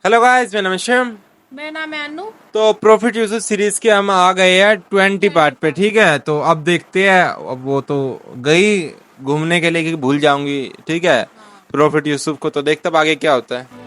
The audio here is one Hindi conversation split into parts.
हेलो गाइस, मेरा नाम है शिवम। मेरा नाम है अनु। तो प्रॉफिट यूजुर सीरीज के हम आ गए हैं 20 पार्ट पे। ठीक है, तो अब देखते हैं। अब वो तो गई घूमने के लिए कि भूल जाऊंगी। ठीक है, हाँ। प्रॉफिट यूसुफ को तो देखते अब आगे क्या होता है।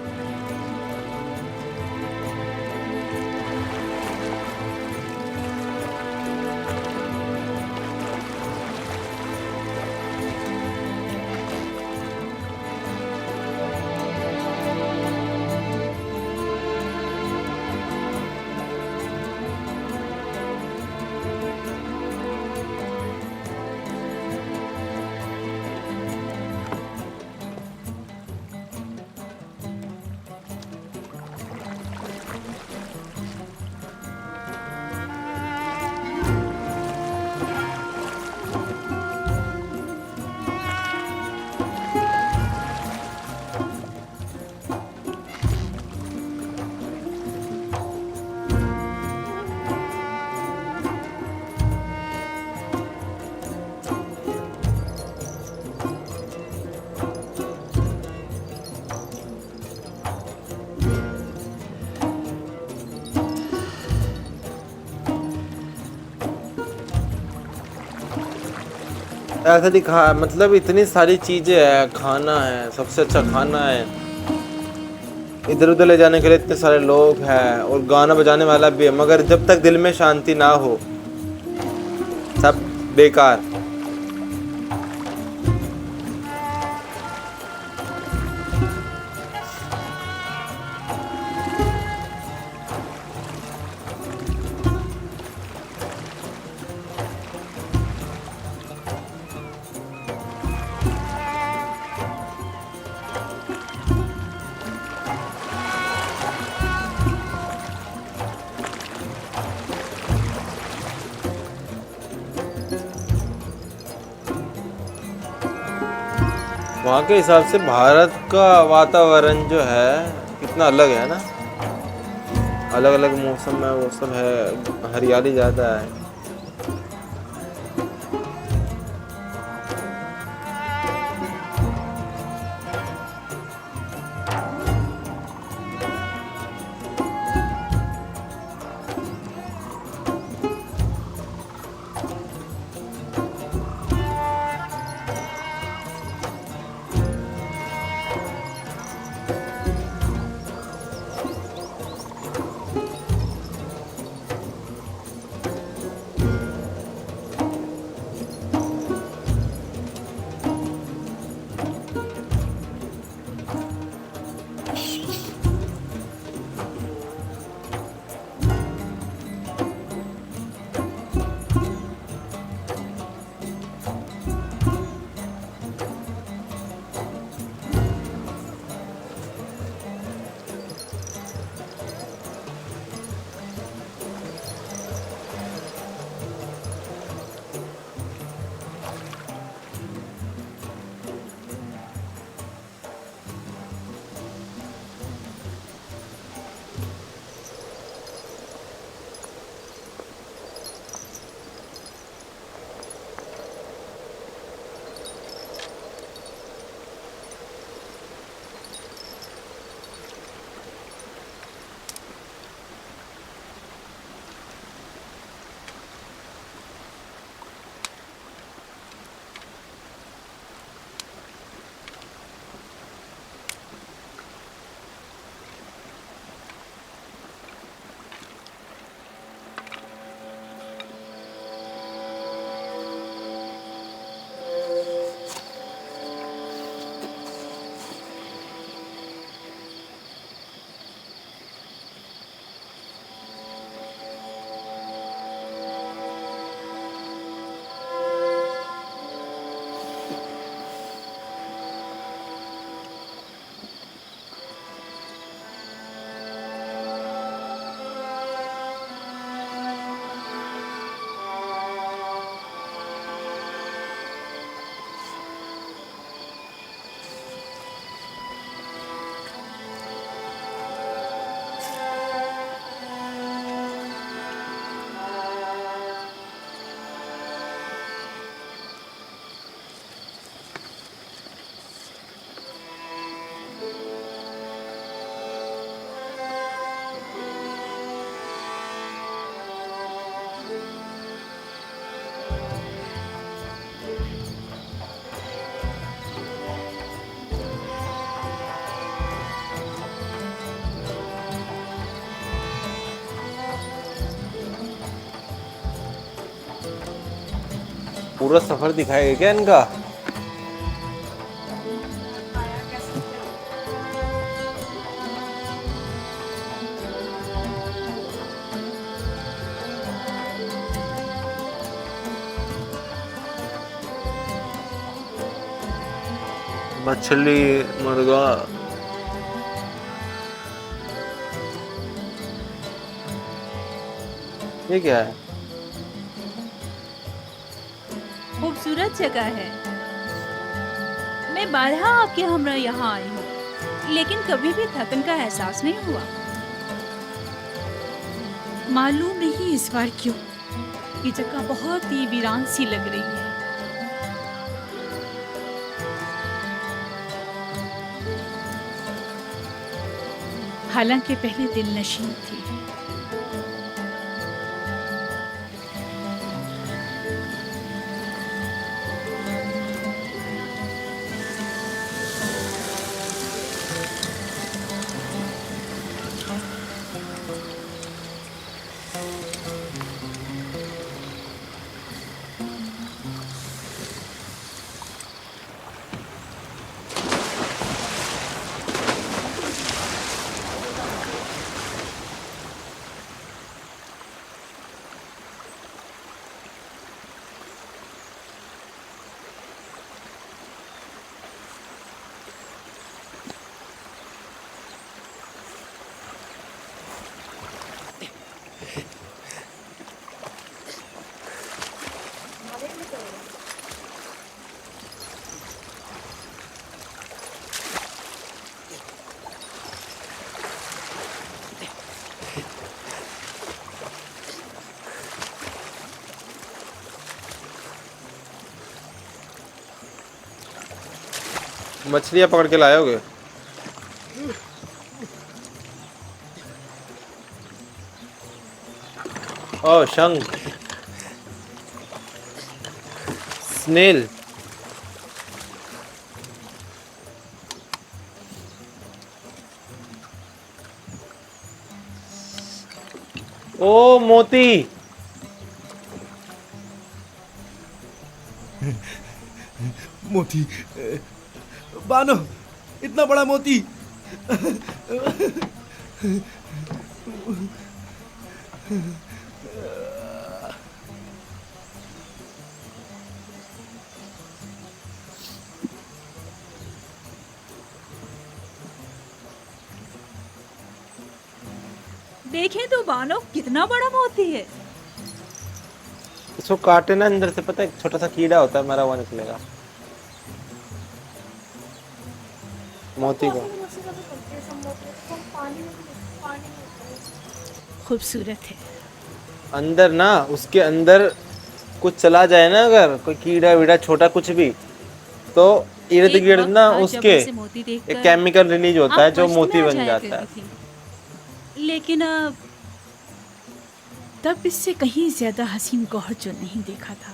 ऐसा दिखा, मतलब इतनी सारी चीजें है, खाना है, सबसे अच्छा खाना है, इधर उधर ले जाने के लिए इतने सारे लोग हैं, और गाना बजाने वाला भी है, मगर जब तक दिल में शांति ना हो सब बेकार। वहाँ के हिसाब से भारत का वातावरण जो है कितना अलग है ना। अलग अलग मौसम में वो सब है, हरियाली ज़्यादा है। पूरा सफर दिखाएगा क्या इनका? मछली, मुर्गा। ये क्या है? खूबसूरत जगह है। मैं बारहा आपके हमरा यहाँ आई हूँ, लेकिन कभी भी थकन का एहसास नहीं हुआ। मालूम नहीं इस बार क्यों ये जगह बहुत ही वीरान सी लग रही है। हालांकि पहले दिल नशीन थी। मछलियाँ पकड़ के लाए होगे। ओह, शंख, स्नेल। ओ मोती। मोती, बानो, इतना बड़ा मोती। देखें तो बानो, कितना बड़ा मोती है। इसको काटे ना अंदर से, पता है एक छोटा सा कीड़ा होता है, मरा हुआ निकलेगा मोती को। खूबसूरत है। अंदर ना, उसके अंदर कुछ चला जाए ना, अगर कोई कीड़ा वीड़ा छोटा कुछ भी, तो इर्द एक गिर्द वक्त ना था जब उसके उसे मोती एक देखकर केमिकल रिलीज होता है आप जो कष्ट में मोती आ बन जाया जाता है। करती थी, लेकिन अब तब इससे कहीं ज्यादा हसीन गौहर जो नहीं देखा था।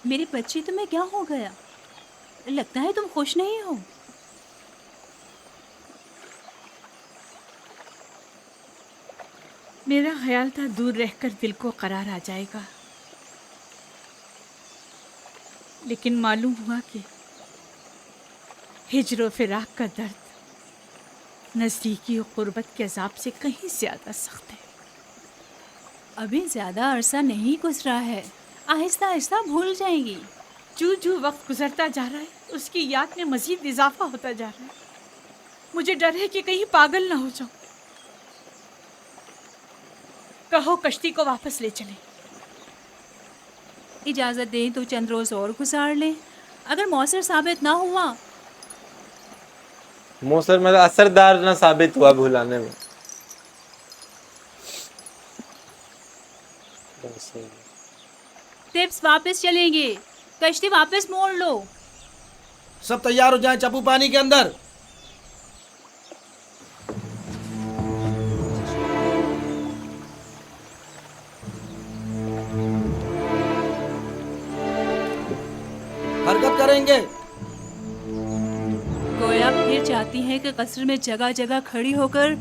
मेरी बच्ची, तुम्हें क्या हो गया? लगता है तुम खुश नहीं हो। मेरा ख्याल था दूर रहकर दिल को करार आ जाएगा, लेकिन मालूम हुआ कि हिज्र और फिराक का दर्द नज़दीकी और क़ुर्बत के अज़ाब से कहीं ज़्यादा सख्त है। अभी ज्यादा अरसा नहीं गुजरा है, आहिस्ता आहिस्ता भूल जाएंगी। जो जो वक्त गुजरता जा रहा है, उसकी याद में मज़ीद इजाफा होता जा रहा है। मुझे डर है कि कहीं पागल ना हो जाऊं। कहो कश्ती को वापस ले चलें। इजाजत दें तो चंद रोज और गुजार लें। अगर मौसर साबित ना हुआ, मौसर मतलब असरदार ना साबित हुआ भुलाने में। टिप्स वापस चलेंगे, कश्ती वापस मोड़ लो। सब तैयार हो जाएं, चप्पू पानी के अंदर। हरकत करेंगे। गोया फिर चाहती है कि कस्र में जगह जगह खड़ी होकर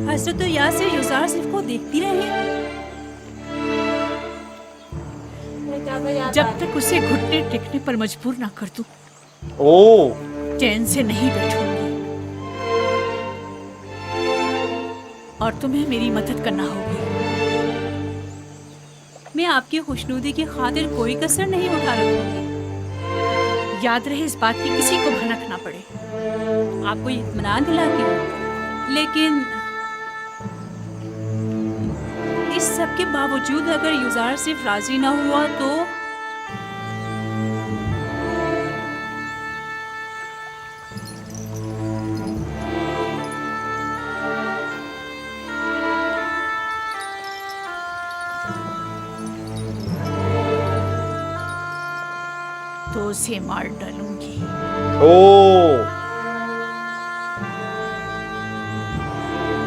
हसरत यासिर यूसुफ को देखती रहे, जब तक उसे घुटने टेकने पर मजबूर ना कर दूं, ओ चैन से नहीं बैठूंगी। और तुम्हें मेरी मदद करना होगी। मैं आपकी खुशनुदी की खातिर कोई कसर नहीं उठा रखूंगी। याद रहे इस बात की किसी को भनक ना पड़े। आपको इत्मीनान दिलाती हूँ, लेकिन इस सब के बावजूद अगर युजार सिर्फ राजी ना हुआ तो उसे मार डालूंगी। ओ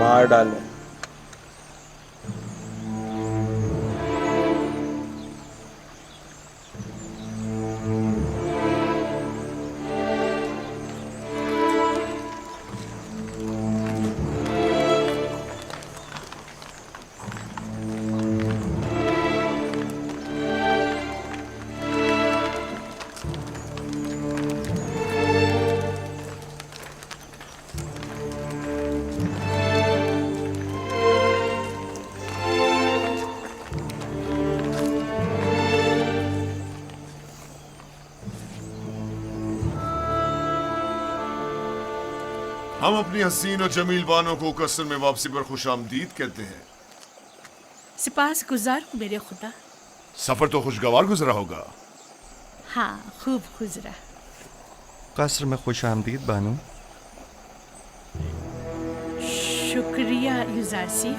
मार डाले। हम अपनी हसीन और जमील बानों को कसर में वापसी पर खुशामदीद कहते हैं। सिपास गुजार हूँ मेरे खुदा। सफर तो खुशगवार गुजरा होगा। हाँ, खूब गुजरा। कसर में खुश आमदीद बानो। शुक्रिया युजारसी।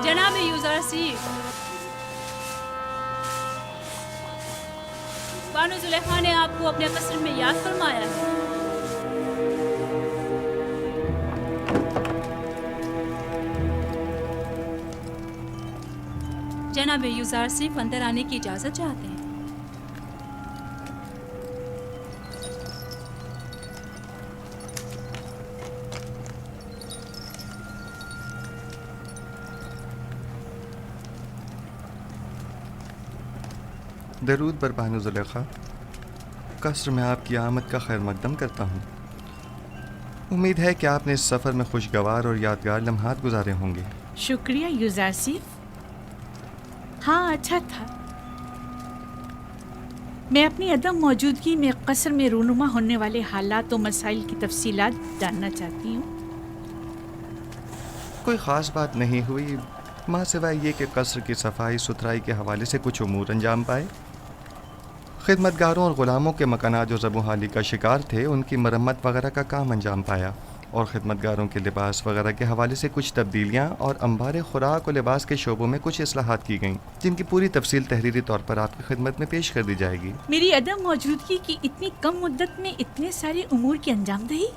जनाब युजारसी, बानो जुलेखा ने आपको अपने कसर में याद फरमाया है। जनाब युजारसी अंदर आने की इजाजत चाहते हैं। दरूद बर बानो ज़ुलेखा। कसर में आपकी आमद का खैर मकदम करता हूँ। उम्मीद है कि आपने इस सफ़र में खुशगवार और यादगार लम्हात गुजारे होंगे। शुक्रिया युजारसी। हाँ, अच्छा था। मैं अपनी अदम मौजूदगी में कसर में रूनुमा होने वाले हालात और मसाइल की तफसीलात जानना चाहती हूँ। कोई ख़ास बात नहीं हुई, माँ सिवाय ये कि कसर की सफाई सुथराई के हवाले से कुछ उमूर अंजाम पाए। खिदमतगारों और ग़ुलामों के मकानात जो ज़बो हाली का शिकार थे उनकी मरम्मत वगैरह का काम अंजाम पाया, और खिदमतगारों के लिबास वगैरह के हवाले से कुछ तब्दीलियाँ और अंबार खुराक और लिबास के शोबों में कुछ इस्लाहात की गईं, जिनकी पूरी तफसील तहरीरी तौर पर आपकी खिदमत में पेश कर दी जाएगी। मेरी अदम मौजूदगी की इतनी कम मुद्दत में इतने सारे उमूर की अंजामदही।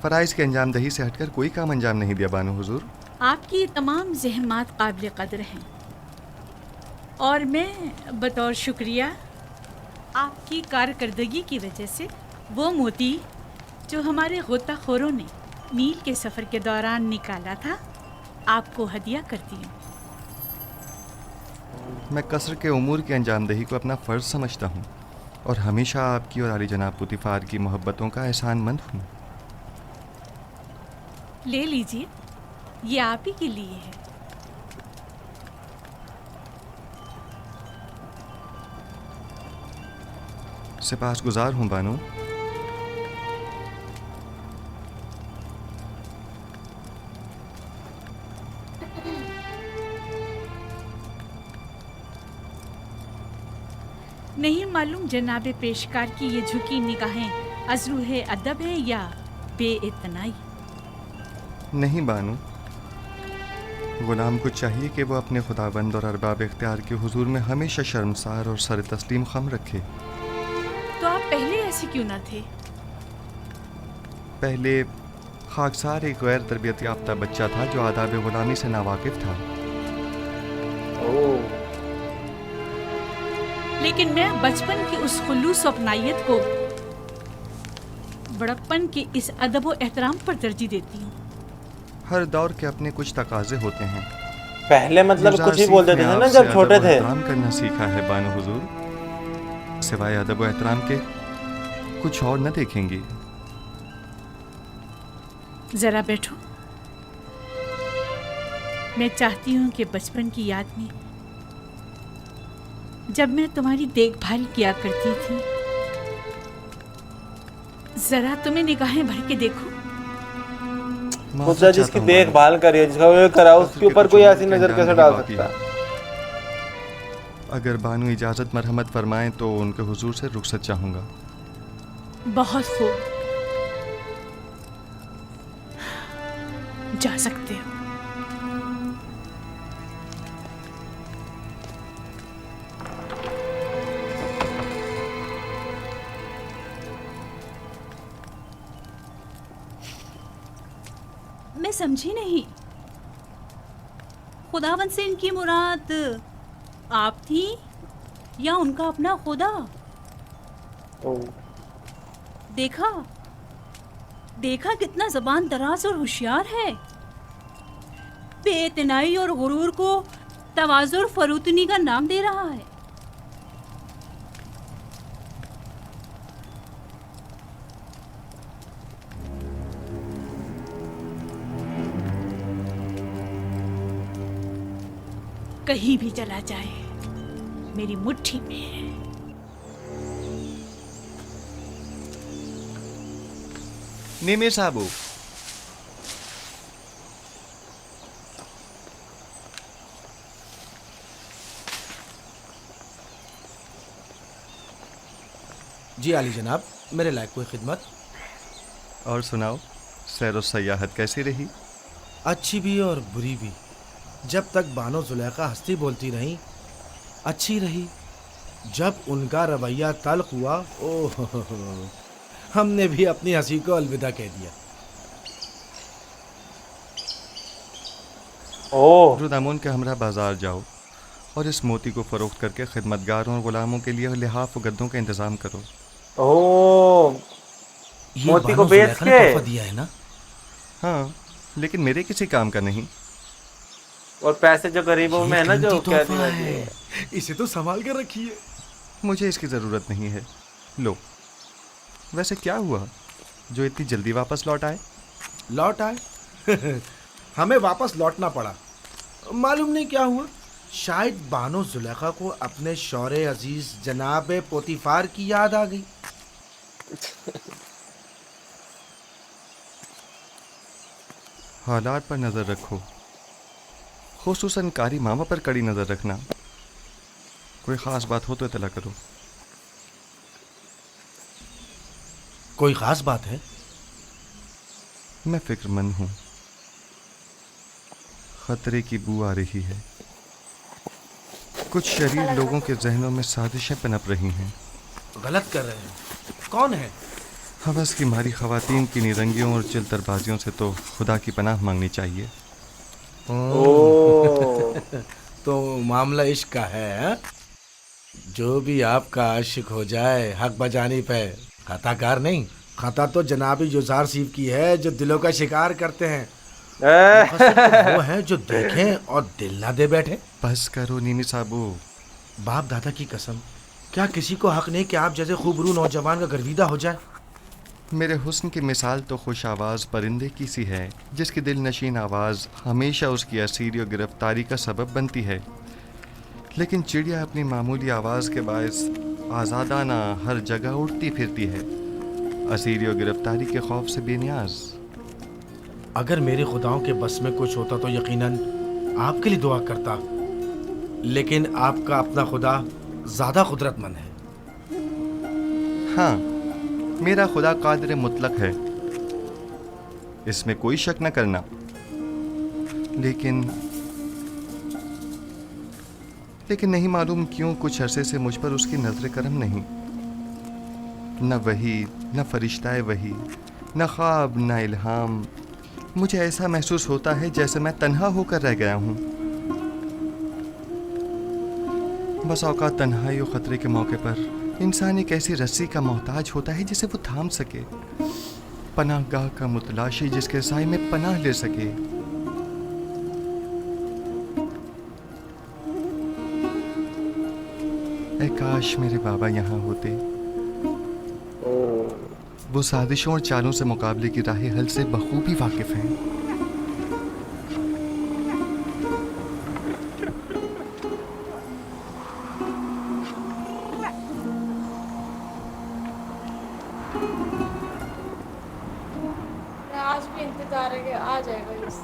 फ़राइज़ की अंजामदही से हटकर कोई काम अंजाम नहीं दिया बानो हुजूर। आपकी तमाम ज़हमात काबिल कदर हैं, और मैं बतौर शुक्रिया आपकी कारकर्दगी की वजह से वो मोती जो हमारे गोताखोरों ने नील के सफ़र के दौरान निकाला था, आपको हदिया करती हूँ। मैं कसर के उमूर की अंजामदही को अपना फ़र्ज़ समझता हूँ, और हमेशा आपकी और आली जनाब पुतिफ़ार की मोहब्बतों का एहसानमंद हूँ। ले लीजिए, ये आप ही के लिए है। सिपासगुजार हूँ बानो। नहीं मालूम जनाबे पेशकार की ये झुकी निगाहें अज़रूहे अदब है या बेइतनाई। नहीं बानो, गुलाम को चाहिए कि वो अपने खुदाबंद और अरबाब इख्तियार के हुजूर में हमेशा शर्मसार और सर तस्लीम खम रखे। तो आप पहले ऐसे क्यों ना थे? पहले खाकसार एक गैर तरबियत याफ्ता बच्चा था जो आदाब गुलामी से नावाकिफ था। ओह, लेकिन मैं बचपन की उस खुलूस और अपनाइयत को बड़प्पन के इस अदब व एहतराम पर तरजीह देती हूँ। हर दौर के अपने कुछ तकाजे होते हैं। पहले मतलब गुलजार कुछ ही सीख बोलते ने थे ना आपसे जब छोटे अदब व थे। एहतराम करना सीखा है बानो हुजूर। सिवाय अदब व एहतराम के कुछ और न देखेंगी। जरा बैठो। मैं चाहती हूँ कि बचपन की याद में जब मैं तुम्हारी देखभाल किया करती थी, जरा तुम्हें निगाहें भर के देखो। खुदा जिसकी देखभाल करिए, जिसका वो करा, उसके ऊपर कोई ऐसी नजर कैसे डाल सकता है? अगर बानो इजाजत मरहमत फरमाएं तो उनके हुजूर से रुखसत चाहूंगा। बहुत खूब, जा सकते हो। मैं समझी नहीं, खुदावंद से इनकी मुराद आप थी या उनका अपना खुदा? ओह, देखा देखा कितना जबान दराज और होशियार है। बेइतनाई और गुरूर को तवाज़ुर फरूतनी का नाम दे रहा है। कहीं भी चला जाए मेरी मुट्ठी में है। नीमे साबू, जी आली जनाब, मेरे लायक कोई खिदमत? और सुनाओ, सैर और सयाहत कैसी रही? अच्छी भी और बुरी भी। जब तक बानो जुलेखा हंसती बोलती रही, अच्छी रही। जब उनका रवैया तल्ख हुआ, ओह, हमने भी अपनी हंसी को अलविदा कह दिया। ओह, रुदामोन के हमरा बाजार जाओ और इस मोती को फरोख्त करके खिदमतगारों और गुलामों के लिए लिहाफ और गद्दों का इंतजाम करो। ओह, ये मोती को बानो बेच जुलेखा ने के? तोहफा दिया है ना? हाँ, लेकिन मेरे किसी काम का नहीं। और पैसे जो गरीबों में है ना, जो कीमती क्या तोहफा दिया है, इसे तो संभाल कर रखिए। मुझे इसकी ज़रूरत नहीं है। लो, वैसे क्या हुआ जो इतनी जल्दी वापस लौट आए? लौट आए? हमें वापस लौटना पड़ा। मालूम नहीं क्या हुआ, शायद बानो जुलेखा को अपने शौरे अजीज जनाब पोतीफार की याद आ गई। हालात पर नज़र रखो, खुसूसन कारी मामा पर कड़ी नज़र रखना। कोई ख़ास बात हो तो इतला करो। कोई खास बात है? मैं फिक्रमंद हूँ। खतरे की बू आ रही है। कुछ शरीर लोगों के जहनों में साजिशें पनप रही हैं। गलत कर रहे हैं। कौन है? हवस की मारी ख़वातीन की निरंगियों और चिलतरबाजियों से तो खुदा की पनाह मांगनी चाहिए। ओह, तो मामला इश्क का है, हा? जो भी आपका आशिक हो जाए हक बजानी पे खताकार नहीं। खता तो जनाबी जुजार सीफ की है जो दिलों का शिकार करते हैं। मुकस्सिर तो वो है जो देखें और दिल ना दे बैठे। बस करो नीनी साबू। बाप दादा की कसम, क्या किसी को हक नहीं कि आप जैसे खूबरू नौजवान का गर्विदा हो जाए? मेरे हुस्न की मिसाल तो खुश आवाज़ परिंदे की सी है जिसकी दिल नशीन आवाज़ हमेशा उसकी असीरी और गिरफ्तारी का सबब बनती है। लेकिन चिड़िया अपनी मामूली आवाज़ के बायस आज़ादाना हर जगह उड़ती फिरती है, असीरी और गिरफ्तारी के खौफ से बेनियाज। अगर मेरे खुदाओं के बस में कुछ होता तो यकीनन आपके लिए दुआ करता, लेकिन आपका अपना खुदा ज़्यादा कुदरतमंद है। हाँ, मेरा खुदा कादिर मुतलक है, इसमें कोई शक न करना। लेकिन नहीं मालूम क्यों कुछ अरसे से मुझ पर उसकी नजर करम नहीं। न वही, न फरिश्ताए वही, न ख्वाब, न इल्हाम। मुझे ऐसा महसूस होता है जैसे मैं तन्हा होकर रह गया हूँ। बस औकात तन्हाई और ख़तरे के मौके पर इंसान एक ऐसी रस्सी का मोहताज होता है जिसे वो थाम सके, पनाहगाह का मुतलाशी जिसके साए में पनाह ले सके। ऐ काश मेरे बाबा यहाँ होते। वो साजिशों और चालों से मुकाबले की राह हल से बखूबी वाकिफ हैं। आज भी इंतजार है कि आ जाएगा इस।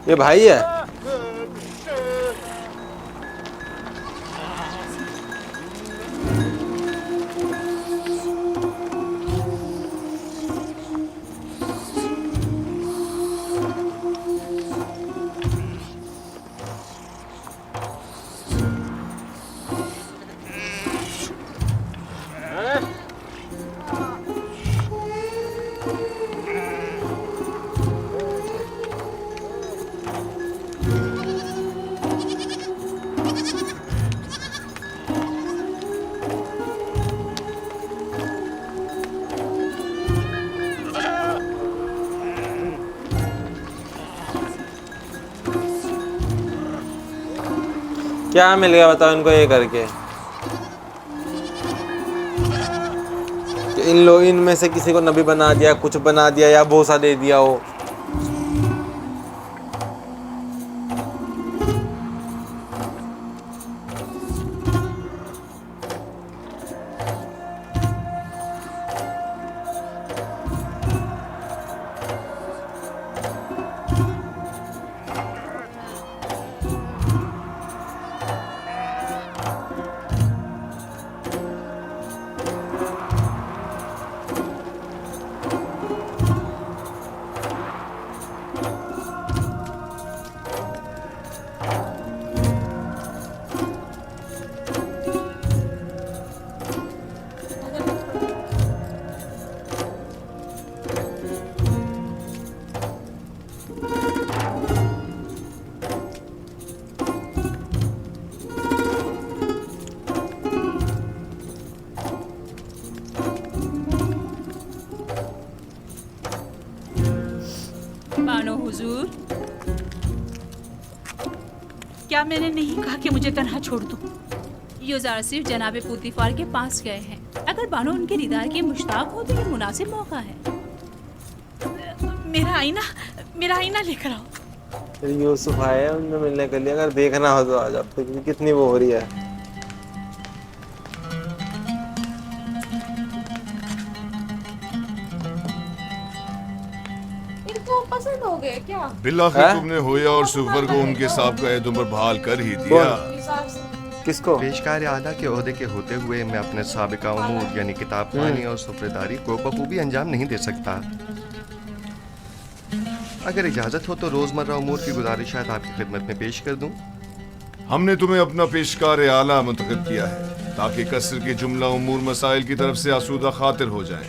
ये भाई है। क्या मिल गया बताओ इनको ये करके? इन लोग इनमें से किसी को नबी बना दिया, कुछ बना दिया या भोसा दे दिया हो। बानो हुजूर, क्या मैंने नहीं कहा कि मुझे तन्हा छोड़ दो? युजार सिर्फ जनाबे पुतिफार के पास गए हैं। अगर बानो उनके दीदार के मुश्ताक हो तो ये मुनासिब मौका है। मेरा आईना लेकर आओ। यूसुफ आए हैं उनसे मिलने के लिए, अगर देखना हो तो आ जाओ। फिर कितनी वो हो रही है। इनको पसंद हो गए क्या? बिल्लाखिर हैं? तुमने होया और सुफर को उनके साहब का एद उम्र बहाल कर ही दिया। हिसाब से किसको? पेशकार आला के ओहदे के होते हुए मैं अपने साबिका उमूर यानी किताब खानी और सुफ्रेदारी को बखूबी अंजाम नहीं दे सकता। अगर इजाज़त हो तो रोज़मर्रा उमूर की गुजारिशात आपकी खिदमत में पेश कर दूं। हमने तुम्हें अपना पेशकार आला मुंतखब किया है ताकि कसर के जुमला उमूर मसाइल की तरफ से आसूदा खातिर हो जाएं।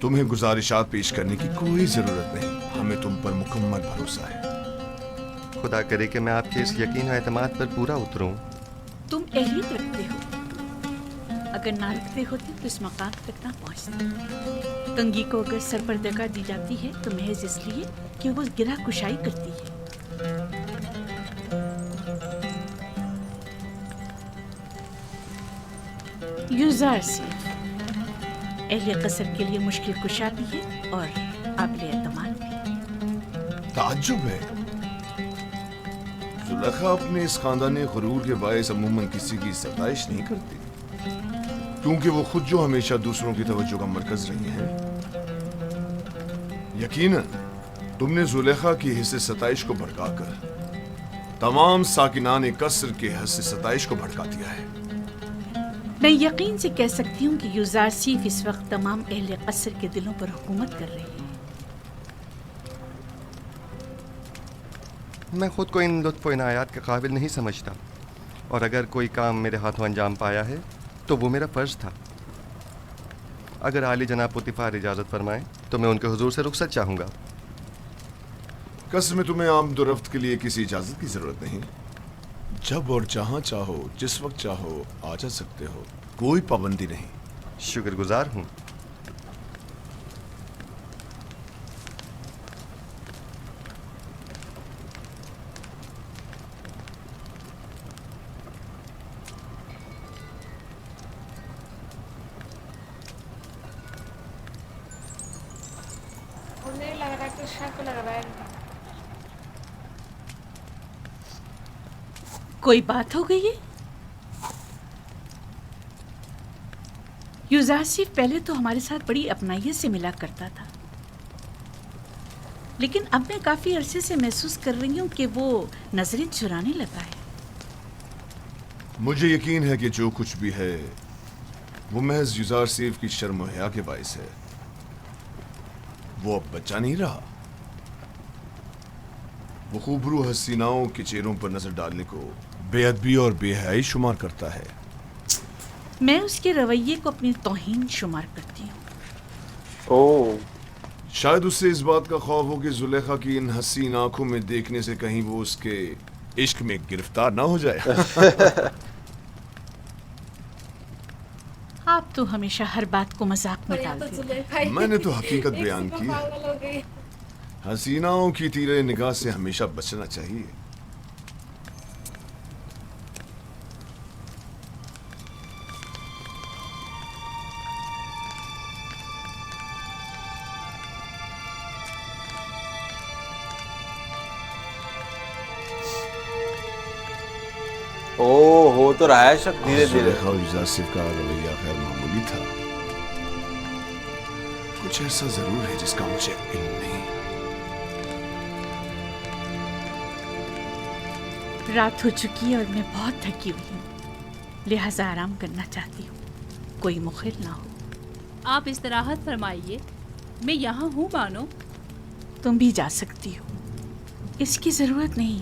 तुम्हें गुजारिशात पेश करने की कोई जरूरत नहीं, हमें तुम पर मुकम्मल भरोसा है। खुदा करे कि मैं आपके इस यकीन और एतमाद पर पूरा उतरूं। तुम एहलियत रखते हो, अगर ना रखते होते तो इस मकाम तक ना पहुंचते। तंगी को अगर सरपर्दगा दी जाती है तो महज इसलिए कि वो गिरा कुशाई करती है। युजार सिर्फ अहले कसर के लिए मुश्किल कुशा भी है और काबिल एतमाद भी। ताज्जुब है, जुलेखा अपने इस खानदानी गुरूर के बायस अमूमन किसी की सताइश नहीं करती, क्योंकि वो खुद जो हमेशा दूसरों की तवज्जो का मरकज रही हैं। यकीनन तुमने जुलेखा की हिस्से सताइश को भड़काकर तमाम साकिनान कसर के हिस्से सताइश को भड़का दिया है। मैं यकीन से कह सकती हूँ कि युजार सिर्फ इस वक्त तमाम अहले कसर के दिलों पर हुकूमत कर रही है। मैं खुद को इन लुत्फ़ व इनायात के काबिल नहीं समझता, और अगर कोई काम मेरे हाथों अंजाम पाया है तो वो मेरा फ़र्ज़ था। अगर आली जनाब पुतिफार इजाज़त फरमाएं तो मैं उनके हुजूर से रुखसत चाहूँगा। कसर में तुम्हें आमदोरफ्त के लिए किसी इजाज़त की ज़रूरत नहीं। जब और जहाँ चाहो, जिस वक्त चाहो आ जा सकते हो, कोई पाबंदी नहीं। शुक्रगुजार हूँ। उन्हें लग रहा है कि शक लग रहा है। कोई बात हो गई है? युजार सिर्फ पहले तो हमारे साथ बड़ी अपनाइयत से मिला करता था, लेकिन अब मैं काफी अरसे से महसूस कर रही हूँ कि वो नजरें चुराने लगा है। मुझे यकीन है कि जो कुछ भी है वो महज युजार सेफ की शर्म और हया के बायस है। वो अब बच्चा नहीं रहा। वो खूबरू हसीनाओं के चेहरों पर नजर डालने को बेअदबी और बेहयाई शुमार करता है। मैं उसके रवैये को अपनी तौहीन शुमार करती हूँ। ओह, शायद उससे इस बात का खौफ हो कि जुलेखा की इन हसीन आंखों में देखने से कहीं वो उसके इश्क में गिरफ्तार ना हो जाए। आप तो हमेशा हर बात को मजाक में पर यहाँ डाल तो देते हैं। जुलेखा ही मैंने तो हकीकत एक बयान से की है। पागल हो गई। हसीनाओं की तीरे निगाह से हमेशा बचना चाहिए। ओह, हो तो रहा है शक धीरे धीरे। जुलेखा और युजार सिर्फ का रवैया गैर मामूली था। कुछ ऐसा जरूर है जिसका मुझे इल्म नहीं। रात हो चुकी है और मैं बहुत थकी हुई हूँ, लिहाजा आराम करना चाहती हूँ। कोई मुखिल ना हो। आप इस्तराहत फरमाइए, मैं यहाँ हूँ बानो। तुम भी जा सकती हो, इसकी जरूरत नहीं।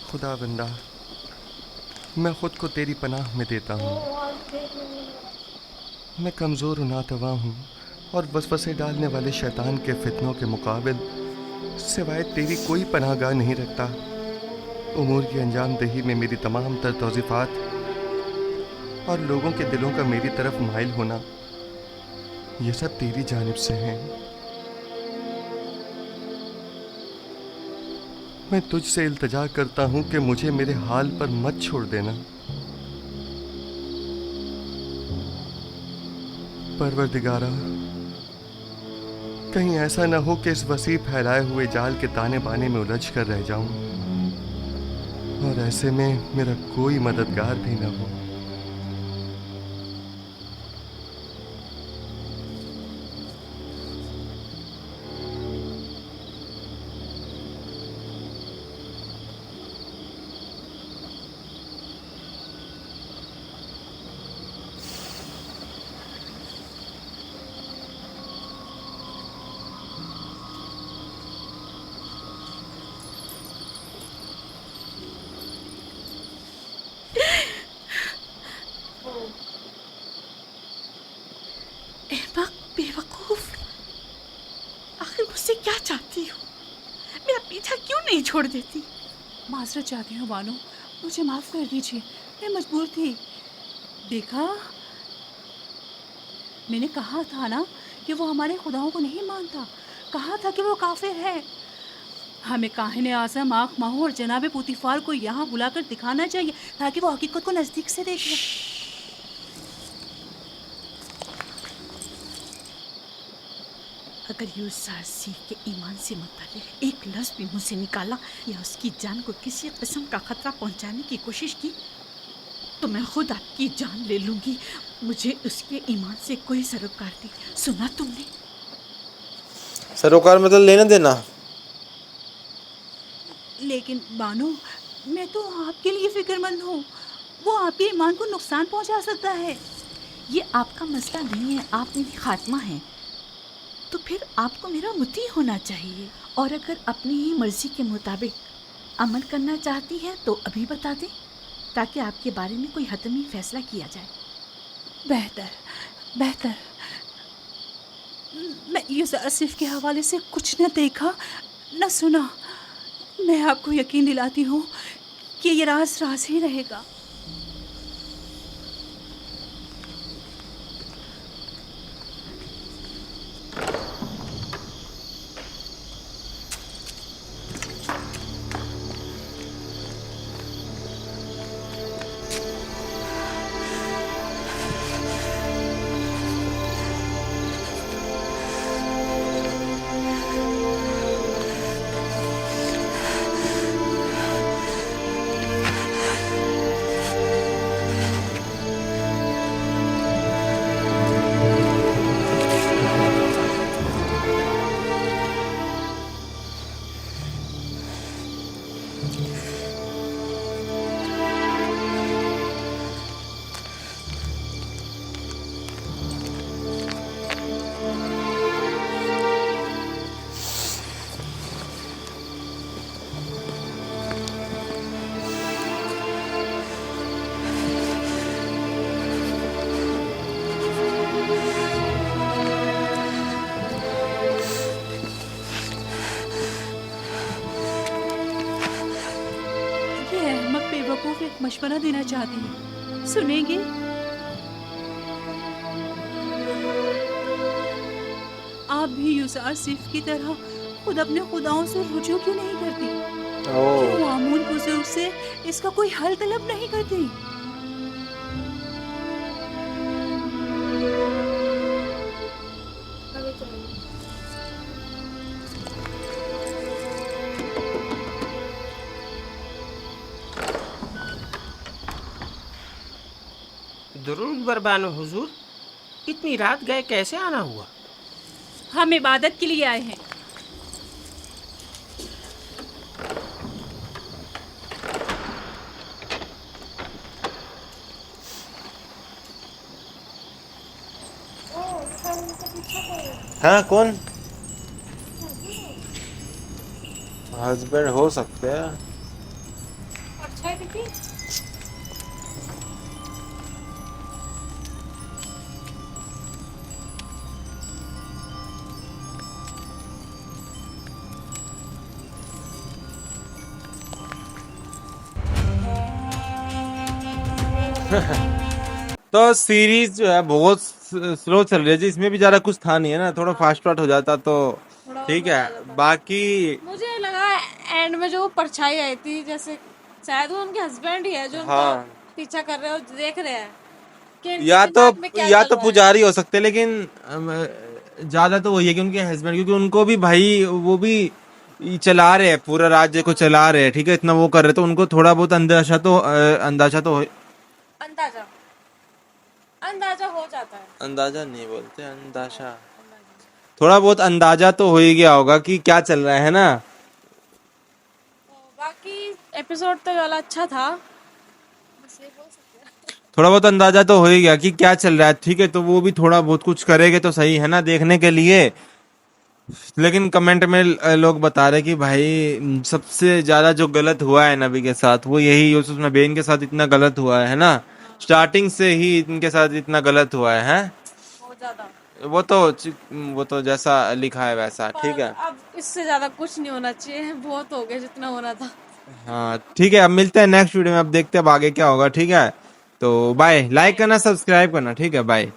खुदा बंदा, मैं खुद को तेरी पनाह में देता हूँ। मैं कमज़ोर और नातवा हूँ और वसवसे डालने वाले शैतान के फितनों के मुकाबिल सिवाय तेरी कोई पनाहगाह नहीं रखता। उमूर की अंजाम दही में मेरी तमाम तर तौज़ीफ़ात और लोगों के दिलों का मेरी तरफ माइल होना ये सब तेरी जानिब से हैं। मैं तुझसे इल्तिजा करता हूं कि मुझे मेरे हाल पर मत छोड़ देना। परवरदिगारा, कहीं ऐसा न हो कि इस वसी फैलाए हुए जाल के ताने बाने में उलझ कर रह जाऊं और ऐसे में मेरा कोई मददगार भी न हो। अहमक, बेवकूफ, आखिर मुझसे क्या चाहती हो? मेरा पीछा क्यों नहीं छोड़ देती? माजरत चाहती हूँ बानो, मुझे माफ़ कर दीजिए, मैं मजबूर थी। देखा, मैंने कहा था ना कि वो हमारे खुदाओं को नहीं मानता, कहा था कि वो काफिर है। हमें काहिने आज़म आँख माहू और जनाब पुतिफार को यहाँ बुलाकर दिखाना चाहिए ताकि वो हकीकत को नज़दीक से देख ले। अगर यूसुफ सीख के ईमान से मुतल्लिक एक लफ्ज़ भी मुँह से निकाला या उसकी जान को किसी किस्म का खतरा पहुंचाने की कोशिश की तो मैं खुद आपकी जान ले लूंगी। मुझे उसके ईमान से कोई सरोकार नहीं। सुना तुमने? सरोकार मतलब लेना देना। लेकिन बानो, मैं तो आपके लिए फिक्रमंद हूँ, वो आपके ईमान को नुकसान पहुँचा सकता है। ये आपका मसला नहीं है, आप मेरी खात्मा हैं, तो फिर आपको मेरा मुती होना चाहिए। और अगर अपनी ही मर्जी के मुताबिक अमल करना चाहती हैं तो अभी बता दें ताकि आपके बारे में कोई हतमी फैसला किया जाए। बेहतर बेहतर। मैं यूसुफ के हवाले से कुछ न देखा न सुना। मैं आपको यकीन दिलाती हूँ कि ये राज राज ही रहेगा। बेवकूफ एक मशवरा देना चाहती है, सुनेंगे? आप भी यूसुफ की तरह खुद अपने खुदाओं से रुजू क्यों नहीं करती? क्यों आमून बुजुर्ग से इसका कोई हल तलब नहीं करती? दुरूद बरबानो हुजूर, इतनी रात गए कैसे आना हुआ? हम इबादत के लिए आए हैं। हाँ, कौन? हस्बैंड हो सकते हैं। अच्छा है दीदी। तो सीरीज जो है बहुत स्लो चल रही है जी, इसमें भी ज्यादा कुछ था नहीं है ना, थोड़ा फास्ट हो जाता तो ठीक है। बाकी मुझे लगा एंड में जो वो परछाई आई थी, जैसे शायद वो उनके हस्बैंड ही है जो उनका हाँ। पीछा कर रहे हो, देख रहे हैं कि इनके या तो दिमाग में क्या चल रहा है। पुजारी हो सकते हैं, लेकिन ज्यादा तो वही है कि उनके हस्बैंड, क्योंकि उनको भी भाई वो भी चला रहे हैं, पूरा राज्य को चला रहे हैं, ठीक है, इतना वो कर रहे, तो उनको थोड़ा बहुत अंदाजा तो अंदाजा अंदाजा हो जाता है। अंदाजा नहीं बोलते, अंदाजा, थोड़ा बहुत अंदाजा तो हो ही गया होगा कि क्या चल रहा है ना। बाकी एपिसोड तो वाला अच्छा था, बस ये बोल सकते हैं। थोड़ा बहुत अंदाजा तो हो ही गया कि क्या चल रहा है, ठीक है, तो वो भी थोड़ा बहुत कुछ करेंगे तो सही है ना देखने के लिए। लेकिन कमेंट में लोग बता रहे कि भाई सबसे ज्यादा जो गलत हुआ है नबी के साथ वो यही यूसुफ नबीन के साथ इतना गलत हुआ है ना, स्टार्टिंग से ही इनके साथ इतना गलत हुआ है। बहुत ज्यादा। वो तो जैसा लिखा है वैसा, ठीक है। अब इससे ज्यादा कुछ नहीं होना चाहिए, बहुत हो गया जितना होना था। हाँ ठीक है, अब मिलते हैं नेक्स्ट वीडियो में, अब देखते हैं अब आगे क्या होगा, ठीक है। तो बाय, लाइक करना, सब्सक्राइब करना, ठीक है, बाय।